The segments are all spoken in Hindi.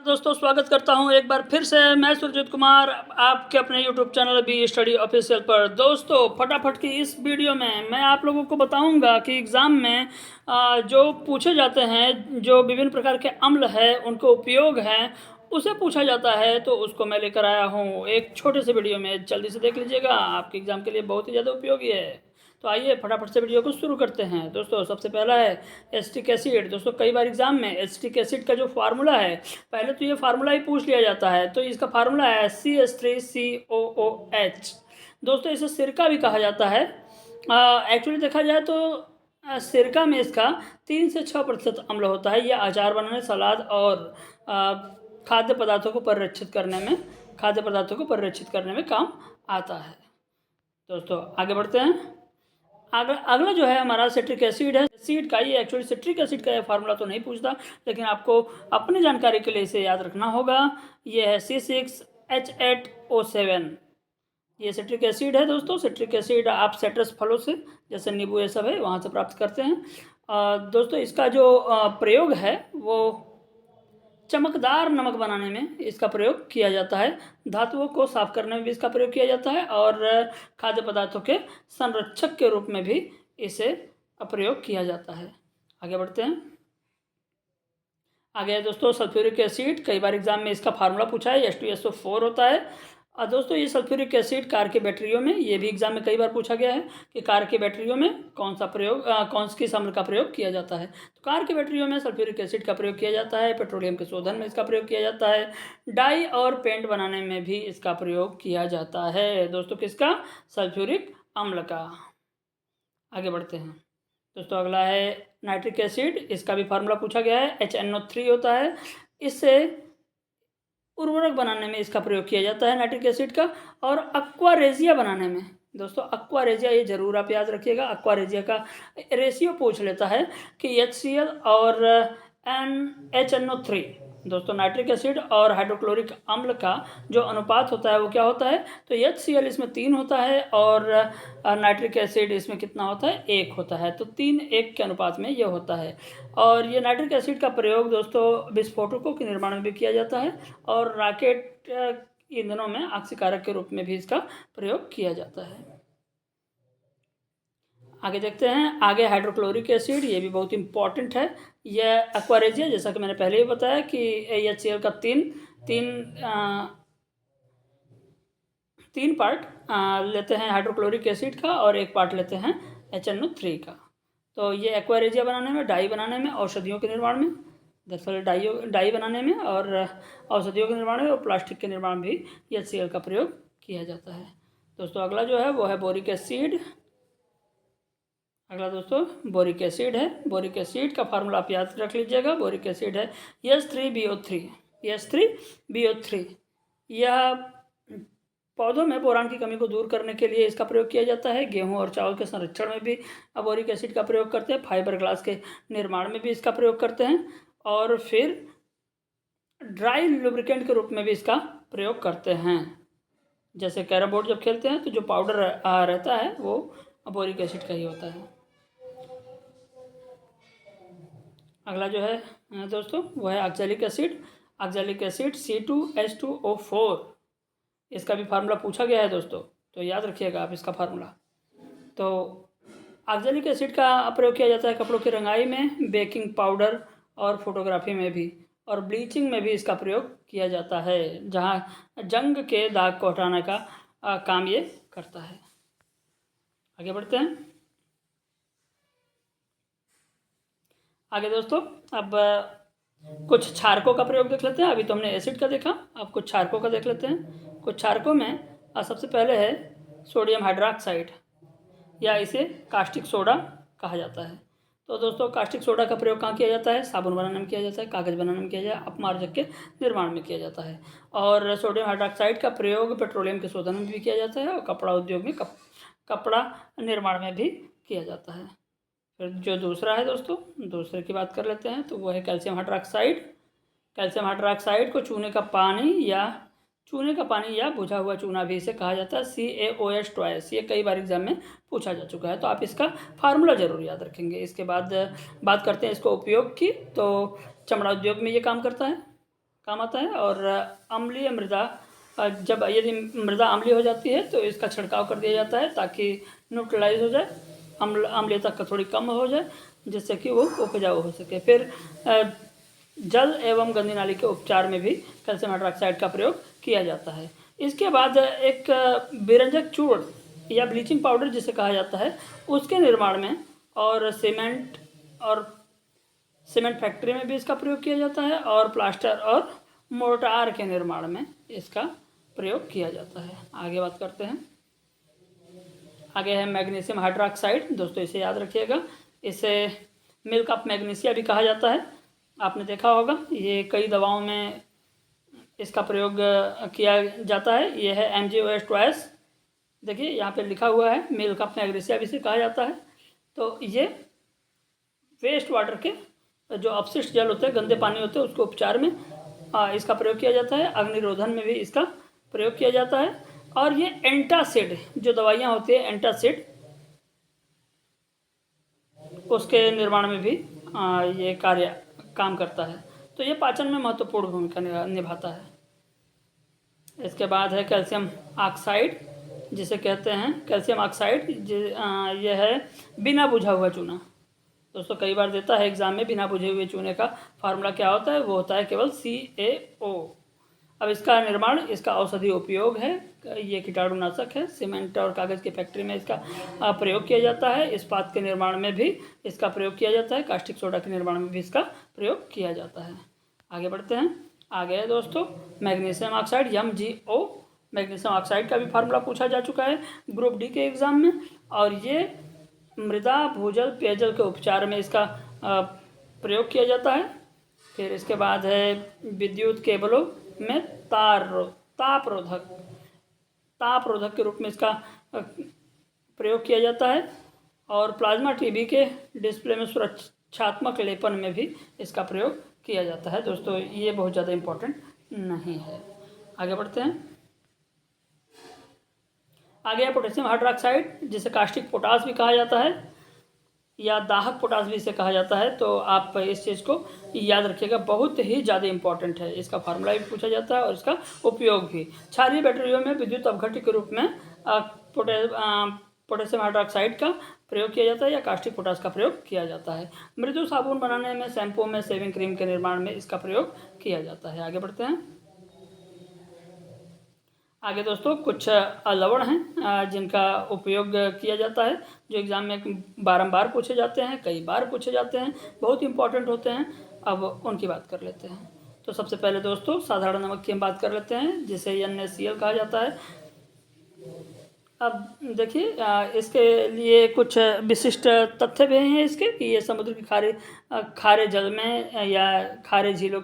दोस्तों स्वागत करता हूं एक बार फिर से मैं सुरजीत कुमार आपके अपने YouTube channel B study official पर। दोस्तों फटाफट की इस वीडियो में मैं आप लोगों को बताऊंगा कि एग्ज़ाम में जो पूछे जाते हैं, जो विभिन्न प्रकार के अम्ल है उनके उपयोग हैं, उसे पूछा जाता है। तो उसको मैं लेकर आया हूं एक छोटे से वीडियो में, जल्दी से देख लीजिएगा, आपके एग्ज़ाम के लिए बहुत ही ज़्यादा उपयोगी है। तो आइए फटाफट से वीडियो को शुरू करते हैं। दोस्तों सबसे पहला है एसिटिक एसिड। दोस्तों कई बार एग्जाम में एसिटिक एसिड का जो फार्मूला है, पहले तो ये फार्मूला ही पूछ लिया जाता है। तो इसका फार्मूला है CH3COOH। दोस्तों इसे सिरका भी कहा जाता है। एक्चुअली देखा जाए तो सिरका में इसका 3 से 6% अम्ल होता है। यह अचार बनाने, सलाद और खाद्य पदार्थों को परिरक्षित करने में काम आता है। दोस्तों आगे बढ़ते हैं। अगला जो है हमारा सिट्रिक एसिड है। एसिड का ये एक्चुअली सिट्रिक एसिड का ये फार्मूला तो नहीं पूछता, लेकिन आपको अपनी जानकारी के लिए इसे याद रखना होगा। ये है C6H8O7। ये सिट्रिक एसिड है। दोस्तों सिट्रिक एसिड आप सिट्रस फलों से, जैसे नींबू ये सब है, वहाँ से प्राप्त करते हैं। दोस्तों इसका जो प्रयोग है वो चमकदार नमक बनाने में इसका प्रयोग किया जाता है। धातुओं को साफ करने में भी इसका प्रयोग किया जाता है और खाद्य पदार्थों के संरक्षक के रूप में भी इसे प्रयोग किया जाता है। आगे बढ़ते हैं। आगे है दोस्तों सल्फ्यूरिक एसिड। कई बार एग्जाम में इसका फार्मूला पूछा है, H2SO4 होता है। और दोस्तों ये सल्फ्यूरिक एसिड कार के बैटरियों में, ये भी एग्जाम में कई बार पूछा गया है कि कार के बैटरियों में कौन किस अम्ल का प्रयोग किया जाता है। तो कार के बैटरियों में सल्फ्यूरिक एसिड का प्रयोग किया जाता है। पेट्रोलियम के शोधन में इसका प्रयोग किया जाता है। डाई और पेंट बनाने में भी इसका प्रयोग किया जाता है। दोस्तों किसका? सल्फ्यूरिक अम्ल का। आगे बढ़ते हैं। दोस्तों अगला है नाइट्रिक एसिड। इसका भी फार्मूला पूछा गया है, HNO3 होता है। इससे उर्वरक बनाने में इसका प्रयोग किया जाता है नाइट्रिक एसिड का। और अक्वारेजिया बनाने में, दोस्तों अक्वारेजिया ये जरूर आप याद रखिएगा, अक्वारेजिया का रेशियो पूछ लेता है कि HCl और HNO3। दोस्तों नाइट्रिक एसिड और हाइड्रोक्लोरिक अम्ल का जो अनुपात होता है वो क्या होता है? तो HCl इसमें 3 होता है और नाइट्रिक एसिड इसमें कितना होता है? 1 होता है। तो 3:1 के अनुपात में ये होता है। और ये नाइट्रिक एसिड का प्रयोग दोस्तों विस्फोटकों के निर्माण में भी किया जाता है और रॉकेट ईंधनों में आक्सीकारक के रूप में भी इसका प्रयोग किया जाता है। आगे देखते हैं। आगे हाइड्रोक्लोरिक एसिड, ये भी बहुत इंपॉर्टेंट है। यह एक्वारेजिया, जैसा कि मैंने पहले ही बताया कि HCl का तीन पार्ट लेते हैं हाइड्रोक्लोरिक एसिड का और 1 पार्ट लेते हैं HNO3 का। तो ये एक्वारेजिया बनाने में, डाई बनाने में, औषधियों के निर्माण में, दरअसल डाई बनाने में और औषधियों के निर्माण में और प्लास्टिक के निर्माण में भी HCl का प्रयोग किया जाता है। दोस्तों अगला जो है वो है बोरिक एसिड। अगला दोस्तों बोरिक एसिड है। बोरिक एसिड का फार्मूला आप याद रख लीजिएगा। बोरिक एसिड है H3BO3। यह पौधों में बोरान की कमी को दूर करने के लिए इसका प्रयोग किया जाता है। गेहूं और चावल के संरक्षण में भी बोरिक एसिड का प्रयोग करते हैं। फाइबर ग्लास के निर्माण में भी इसका प्रयोग करते हैं और फिर ड्राई लुब्रिकेंट के रूप में भी इसका प्रयोग करते हैं। जैसे कैरम बोर्ड जब खेलते हैं तो जो पाउडर रहता है वो बोरिक एसिड का ही होता है। अगला जो है दोस्तों वो है oxalic acid. Oxalic acid C2H2O4। इसका भी फार्मूला पूछा गया है दोस्तों, तो याद रखिएगा आप इसका फार्मूला। तो ऑक्सैलिक एसिड का प्रयोग किया जाता है कपड़ों की रंगाई में, बेकिंग पाउडर और फोटोग्राफी में भी, और ब्लीचिंग में भी इसका प्रयोग किया जाता है, जहाँ जंग के दाग को हटाने का काम ये करता है। आगे बढ़ते हैं। आगे दोस्तों अब कुछ क्षारकों का प्रयोग देख लेते हैं। अभी तो हमने एसिड का देखा, अब कुछ क्षारकों का देख लेते हैं। कुछ क्षारकों में सबसे पहले है सोडियम हाइड्रॉक्साइड, या इसे कास्टिक सोडा कहा जाता है। तो दोस्तों कास्टिक सोडा का प्रयोग कहाँ किया जाता है? साबुन बनाने में किया जाता है, कागज़ बनाने में किया जाता है, अपमार्जक के निर्माण में किया जाता है। और सोडियम हाइड्रॉक्साइड का प्रयोग पेट्रोलियम के शोधन में भी किया जाता है और कपड़ा उद्योग में कपड़ा निर्माण में भी किया जाता है। फिर जो दूसरा है दोस्तों, दूसरे की बात कर लेते हैं, तो वो है कैल्शियम हाइड्रॉक्साइड। कैल्शियम हाइड्रॉक्साइड को चूने का पानी या बुझा हुआ चूना भी इसे कहा जाता है, CaOH ट्वाइस। ये कई बार एग्जाम में पूछा जा चुका है, तो आप इसका फार्मूला जरूर याद रखेंगे। इसके बाद बात करते हैं इसको उपयोग की। तो चमड़ा उद्योग में ये काम करता है। काम आता है। और अम्लीय मृदा, जब यदि मृदा अम्लीय हो जाती है तो इसका छिड़काव कर दिया जाता है ताकि न्यूट्रलाइज हो जाए, अम्लीयता का थोड़ी कम हो जाए, जिससे कि वो उपजाऊ हो सके। फिर जल एवं गंदी नाली के उपचार में भी कैल्शियम हाइड्रोक्साइड का प्रयोग किया जाता है। इसके बाद एक विरंजक चूर्ण या ब्लीचिंग पाउडर जिसे कहा जाता है, उसके निर्माण में और सीमेंट फैक्ट्री में भी इसका प्रयोग किया जाता है, और प्लास्टर और मोर्टार के निर्माण में इसका प्रयोग किया जाता है। आगे बात करते हैं। आगे है मैग्नीशियम हाइड्रोक्साइड। दोस्तों इसे याद रखिएगा, इसे मिल्क ऑफ मैग्नीशिया भी कहा जाता है। आपने देखा होगा, ये कई दवाओं में इसका प्रयोग किया जाता है। ये है MgOH ट्वाइस। देखिए यहाँ पे लिखा हुआ है, मिल्क ऑफ मैग्नीशिया भी इसे कहा जाता है। तो ये वेस्ट वाटर के जो अपशिष्ट जल होते हैं, गंदे पानी होते हैं, उसको उपचार में इसका प्रयोग किया जाता है। अग्निरोधन में भी इसका प्रयोग किया जाता है। और ये एंटासिड, जो दवाइयाँ होती है एंटासिड, उसके निर्माण में भी ये काम करता है। तो ये पाचन में महत्वपूर्ण भूमिका निभाता है। इसके बाद है कैल्शियम ऑक्साइड, जिसे कहते हैं कैल्शियम ऑक्साइड। यह है बिना बुझा हुआ चूना। दोस्तों कई बार देता है एग्जाम में, बिना बुझे हुए चूने का फार्मूला क्या होता है, वो होता है केवल CaO। अब इसका निर्माण, इसका औषधि उपयोग है, ये कीटाणुनाशक है। सीमेंट और कागज़ की फैक्ट्री में इसका प्रयोग किया जाता है। इस्पात के निर्माण में भी इसका प्रयोग किया जाता है। कास्टिक सोडा के निर्माण में भी इसका प्रयोग किया जाता है। आगे बढ़ते हैं। आगे है दोस्तों magnesium oxide, MgO। Magnesium oxide का भी फार्मूला पूछा जा चुका है ग्रुप डी के एग्ज़ाम में, और ये मृदा, भूजल, पेयजल के उपचार में इसका प्रयोग किया जाता है। फिर इसके बाद है विद्युत केबलों में तापरोधक के रूप में इसका प्रयोग किया जाता है। और प्लाज्मा टीवी के डिस्प्ले में सुरक्षात्मक लेपन में भी इसका प्रयोग किया जाता है। दोस्तों ये बहुत ज़्यादा इम्पोर्टेंट नहीं है। आगे बढ़ते हैं। आगे है पोटेशियम हाइड्रोक्साइड, जिसे कास्टिक पोटास भी कहा जाता है, या दाहक पोटास भी इसे कहा जाता है। तो आप इस चीज़ को याद रखिएगा, बहुत ही ज़्यादा इंपॉर्टेंट है। इसका फार्मूला भी पूछा जाता है और इसका उपयोग भी। क्षारीय बैटरियों में विद्युत अपघट्य के रूप में पोटेशियम हाइड्रोक्साइड का प्रयोग किया जाता है, या कास्टिक पोटास का प्रयोग किया जाता है। मृदु साबुन बनाने में, शैम्पू में, शेविंग क्रीम के निर्माण में इसका प्रयोग किया जाता है। आगे बढ़ते हैं। आगे दोस्तों कुछ लवण हैं जिनका उपयोग किया जाता है, जो एग्ज़ाम में बारंबार पूछे जाते हैं, कई बार पूछे जाते हैं, बहुत इंपॉर्टेंट होते हैं। अब उनकी बात कर लेते हैं। तो सबसे पहले दोस्तों साधारण नमक की हम बात कर लेते हैं, जिसे NaCl कहा जाता है। अब देखिए इसके लिए कुछ विशिष्ट तथ्य भी हैं इसके, कि ये समुद्र की खारे जल में या खारे झीलों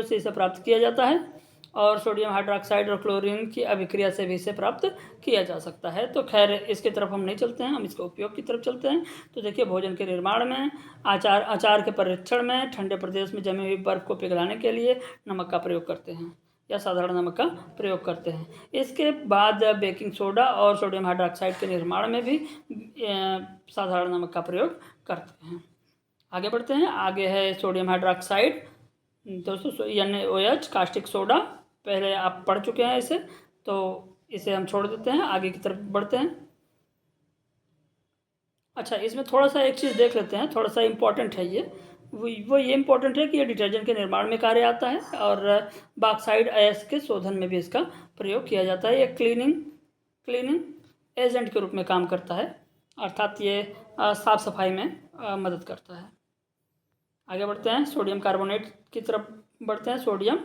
से इसे प्राप्त किया जाता है। और सोडियम हाइड्रोक्साइड और क्लोरीन की अभिक्रिया से भी इसे प्राप्त किया जा सकता है। तो खैर इसकी तरफ हम नहीं चलते हैं, हम इसके उपयोग की तरफ चलते हैं। तो देखिए भोजन के निर्माण में, अचार के परीक्षण में, ठंडे प्रदेश में जमी हुई बर्फ़ को पिघलाने के लिए नमक का प्रयोग करते हैं, या साधारण नमक का प्रयोग करते हैं। इसके बाद बेकिंग सोडा और सोडियम हाइड्रोक्साइड के निर्माण में भी साधारण नमक का प्रयोग करते हैं। आगे बढ़ते हैं। आगे है सोडियम हाइड्रोक्साइड। दोस्तों NaOH कास्टिक सोडा पहले आप पढ़ चुके हैं इसे, तो इसे हम छोड़ देते हैं, आगे की तरफ बढ़ते हैं। अच्छा, इसमें थोड़ा सा एक चीज़ देख लेते हैं, थोड़ा सा इम्पोर्टेंट है ये। वो ये इम्पोर्टेंट है कि ये डिटर्जेंट के निर्माण में कार्य आता है, और बॉक्साइड अयस्क के शोधन में भी इसका प्रयोग किया जाता है। ये क्लीनिंग एजेंट के रूप में काम करता है, अर्थात ये साफ सफाई में मदद करता है। आगे बढ़ते हैं। सोडियम कार्बोनेट की तरफ बढ़ते हैं। सोडियम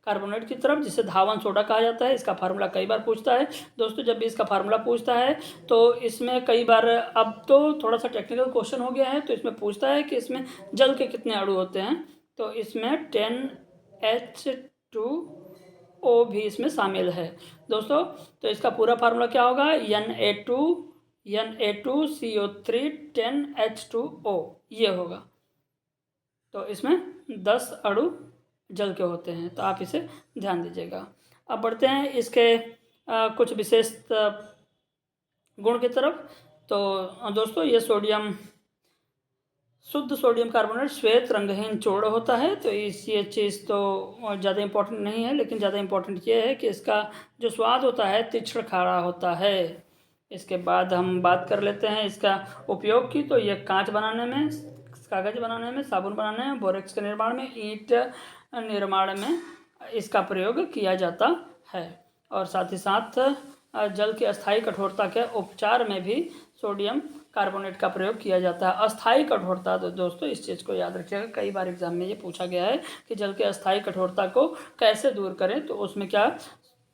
कार्बोनेट की तरफ, जिसे धावन सोडा कहा जाता है। इसका फार्मूला कई बार पूछता है दोस्तों। जब भी इसका फार्मूला पूछता है तो इसमें कई बार, अब तो थोड़ा सा टेक्निकल क्वेश्चन हो गया है, तो इसमें पूछता है कि इसमें जल के कितने अणु होते हैं। तो इसमें 10H2O भी इसमें शामिल है दोस्तों। तो इसका पूरा फार्मूला क्या होगा, Na2CO3 10H2O, ये होगा। तो इसमें 10 अणु जल के होते हैं, तो आप इसे ध्यान दीजिएगा। अब बढ़ते हैं इसके कुछ विशेष गुण की तरफ। तो दोस्तों ये शुद्ध सोडियम कार्बोनेट श्वेत रंगहीन चूर्ण होता है। तो ये चीज़ तो ज़्यादा इम्पोर्टेंट नहीं है, लेकिन ज़्यादा इम्पोर्टेंट ये है कि इसका जो स्वाद होता है तीक्ष्ण खारा होता है। इसके बाद हम बात कर लेते हैं इसका उपयोग की। तो ये कांच बनाने में, कागज़ बनाने में, साबुन बनाने में, बोरेक्स के निर्माण में, ईंट निर्माण में इसका प्रयोग किया जाता है। और साथ ही साथ जल की अस्थायी कठोरता के उपचार में भी सोडियम कार्बोनेट का प्रयोग किया जाता है। अस्थायी कठोरता, तो दोस्तों इस चीज़ को याद रखिएगा, कई बार एग्जाम में ये पूछा गया है कि जल के अस्थायी कठोरता को कैसे दूर करें। तो उसमें क्या,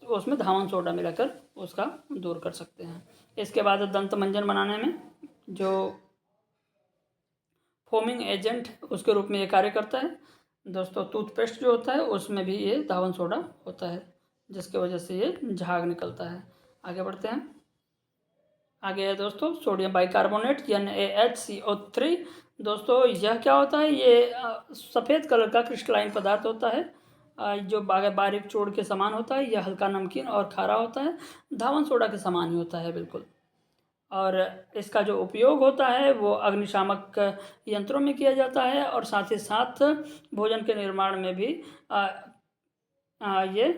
उसमें धावन सोडा मिलाकर उसका दूर कर सकते हैं। इसके बाद दंत मंजन बनाने में जो फोमिंग एजेंट उसके रूप में ये कार्य करता है दोस्तों। टूथपेस्ट जो होता है उसमें भी ये धावन सोडा होता है, जिसकी वजह से ये झाग निकलता है। आगे बढ़ते हैं। आगे है दोस्तों सोडियम बाइकार्बोनेट NaHCO3। दोस्तों यह क्या होता है, ये सफ़ेद कलर का क्रिस्टलाइन पदार्थ होता है जो बारीक चूर्ण के समान होता है। यह हल्का नमकीन और खारा होता है, धावन सोडा के समान ही होता है बिल्कुल। और इसका जो उपयोग होता है वो अग्निशामक यंत्रों में किया जाता है, और साथ ही साथ भोजन के निर्माण में भी ये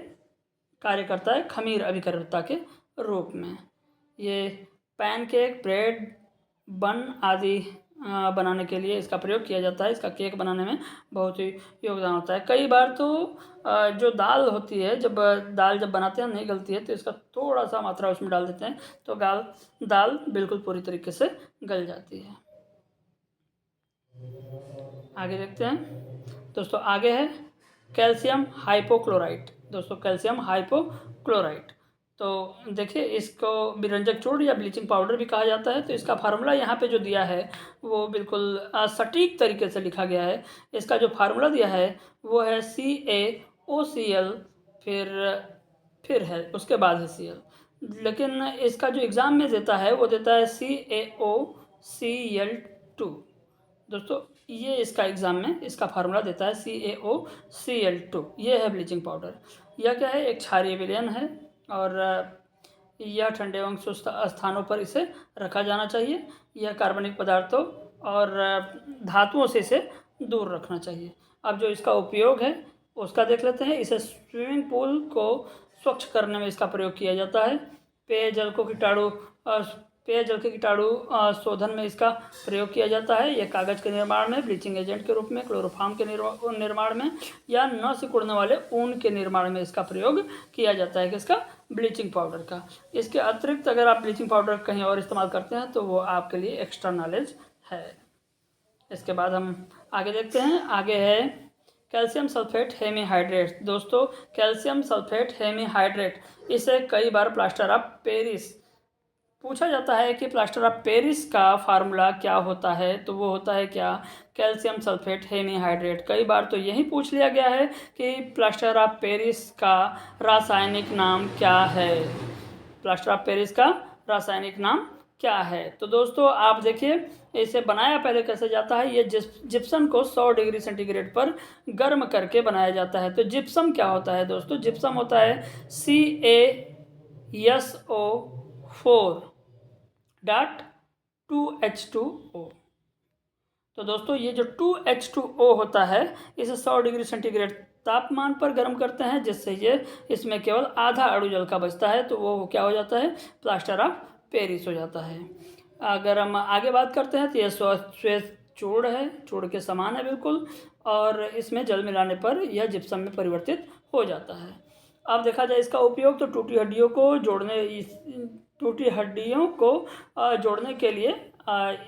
कार्य करता है खमीर अभिकर्ता के रूप में। ये पैनकेक, ब्रेड, बन आदि बनाने के लिए इसका प्रयोग किया जाता है। इसका केक बनाने में बहुत ही योगदान होता है। कई बार तो जो दाल होती है, जब दाल बनाते हैं नहीं गलती है, तो इसका थोड़ा सा मात्रा उसमें डाल देते हैं तो दाल बिल्कुल पूरी तरीके से गल जाती है। आगे देखते हैं दोस्तों। आगे है कैल्शियम हाइपोक्लोराइट। दोस्तों कैल्शियम हाइपोक्लोराइट, तो देखिए इसको विरंजक चूर्ण या ब्लीचिंग पाउडर भी कहा जाता है। तो इसका फार्मूला यहाँ पे जो दिया है वो बिल्कुल सटीक तरीके से लिखा गया है। इसका जो फार्मूला दिया है वो है CaOCl, फिर है उसके बाद है Cl, लेकिन इसका जो एग्ज़ाम में देता है वो देता है CaOCl2। दोस्तों ये इसका एग्ज़ाम में इसका फार्मूला देता है CaOCl2। ये है ब्लीचिंग पाउडर। यह क्या है, एक क्षारीय विलयन है, और यह ठंडे एवं शुष्क स्थानों पर इसे रखा जाना चाहिए। यह कार्बनिक पदार्थों और धातुओं से इसे दूर रखना चाहिए। अब जो इसका उपयोग है उसका देख लेते हैं। इसे स्विमिंग पूल को स्वच्छ करने में इसका प्रयोग किया जाता है। पेयजल के कीटाणु शोधन में इसका प्रयोग किया जाता है। यह कागज़ के निर्माण में, ब्लीचिंग एजेंट के रूप में, क्लोरोफार्म के निर्माण में, या न सिकुड़ने वाले ऊन के निर्माण में इसका प्रयोग किया जाता है। किसका, ब्लीचिंग पाउडर का। इसके अतिरिक्त अगर आप ब्लीचिंग पाउडर कहीं और इस्तेमाल करते हैं तो वो आपके लिए एक्स्ट्रा नॉलेज है। इसके बाद हम आगे देखते हैं। आगे है कैल्शियम सल्फेट हेमीहाइड्रेट। दोस्तों कैल्शियम सल्फेट हेमीहाइड्रेट, इसे कई बार प्लास्टर ऑफ पेरिस पूछा जाता है कि प्लास्टर ऑफ पेरिस का फार्मूला क्या होता है। तो वो होता है क्या, कैल्शियम सल्फेट हेमीहाइड्रेट। कई बार तो यही पूछ लिया गया है कि प्लास्टर ऑफ पेरिस का रासायनिक नाम क्या है। प्लास्टर ऑफ पेरिस का रासायनिक नाम क्या है। तो दोस्तों आप देखिए इसे बनाया पहले कैसे जाता है। ये जिप्सम को 100 डिग्री सेंटीग्रेड पर गर्म करके बनाया जाता है। तो जिप्सम क्या होता है दोस्तों, जिप्सम होता है CaSO4.2H2O। तो दोस्तों ये जो 2H2O होता है इसे 100 डिग्री सेंटीग्रेड तापमान पर गर्म करते हैं, जिससे ये इसमें केवल आधा अणु जल का बचता है। तो वो क्या हो जाता है, प्लास्टर ऑफ पेरिस हो जाता है। अगर हम आगे बात करते हैं तो यह श्वेत चूर्ण है, चूर्ण के समान है बिल्कुल, और इसमें जल मिलाने पर यह जिप्सम में परिवर्तित हो जाता है। अब देखा जाए इसका उपयोग तो टूटी हड्डियों को जोड़ने के लिए,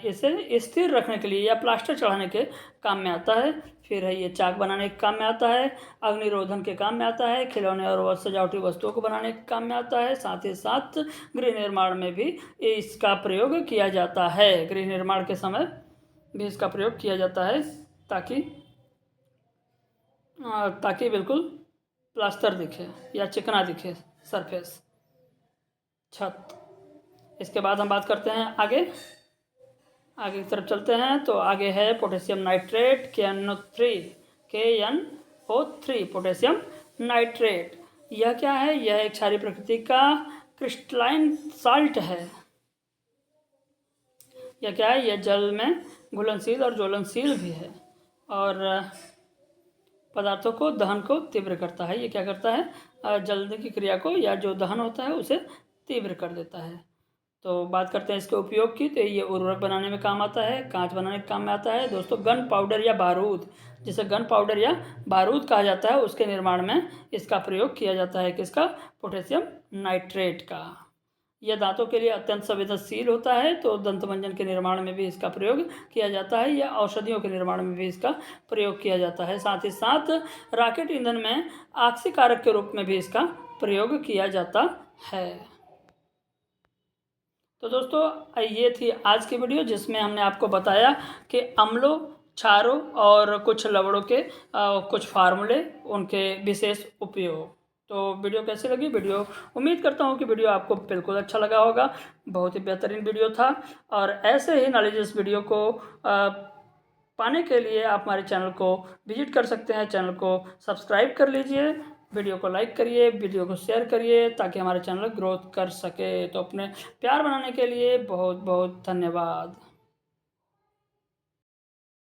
इसे स्थिर रखने के लिए या प्लास्टर चढ़ाने के काम में आता है। फिर है ये चाक बनाने के काम में आता है, अग्निरोधन के काम में आता है, खिलौने और सजावटी वस्तुओं को बनाने के काम में आता है। साथ ही साथ गृह निर्माण में भी इसका प्रयोग किया जाता है। गृह निर्माण के समय भी इसका प्रयोग किया जाता है ताकि बिल्कुल प्लास्टर दिखे या चिकना दिखे सरफेस, छत। इसके बाद हम बात करते हैं आगे की तरफ चलते हैं। तो आगे है potassium nitrate KNO3 potassium nitrate. यह क्या है, यह एक क्षारीय प्रकृति का क्रिस्टलाइन साल्ट है। यह क्या है, यह जल में घुलनशील और ज्वलनशील भी है, और पदार्थों को दहन को तीव्र करता है। ये क्या करता है, जलने की क्रिया को या जो दहन होता है उसे तीव्र कर देता है। तो बात करते हैं इसके उपयोग की, तो ये उर्वरक बनाने में काम आता है, कांच बनाने के काम में आता है दोस्तों। गन पाउडर या बारूद, जिसे गन पाउडर या बारूद कहा जाता है, उसके निर्माण में इसका प्रयोग किया जाता है। किसका? पोटेशियम नाइट्रेट का। यह दांतों के लिए अत्यंत संवेदनशील होता है, तो दंतमंजन के निर्माण में भी इसका प्रयोग किया जाता है, या औषधियों के निर्माण में भी इसका प्रयोग किया जाता है। साथ ही साथ रॉकेट ईंधन में आक्सीकारक के रूप में भी इसका प्रयोग किया जाता है। तो दोस्तों ये थी आज की वीडियो, जिसमें हमने आपको बताया कि अम्लों, क्षारों और कुछ लवणों के कुछ फार्मूले, उनके विशेष उपयोग। तो वीडियो कैसी लगी? वीडियो उम्मीद करता हूँ कि वीडियो आपको बिल्कुल अच्छा लगा होगा। बहुत ही बेहतरीन वीडियो था, और ऐसे ही नॉलेजेस वीडियो को पाने के लिए आप हमारे चैनल को विजिट कर सकते हैं। चैनल को सब्सक्राइब कर लीजिए, वीडियो को लाइक करिए, वीडियो को शेयर करिए, ताकि हमारे चैनल ग्रोथ कर सके। तो अपने प्यार बनाने के लिए बहुत बहुत धन्यवाद।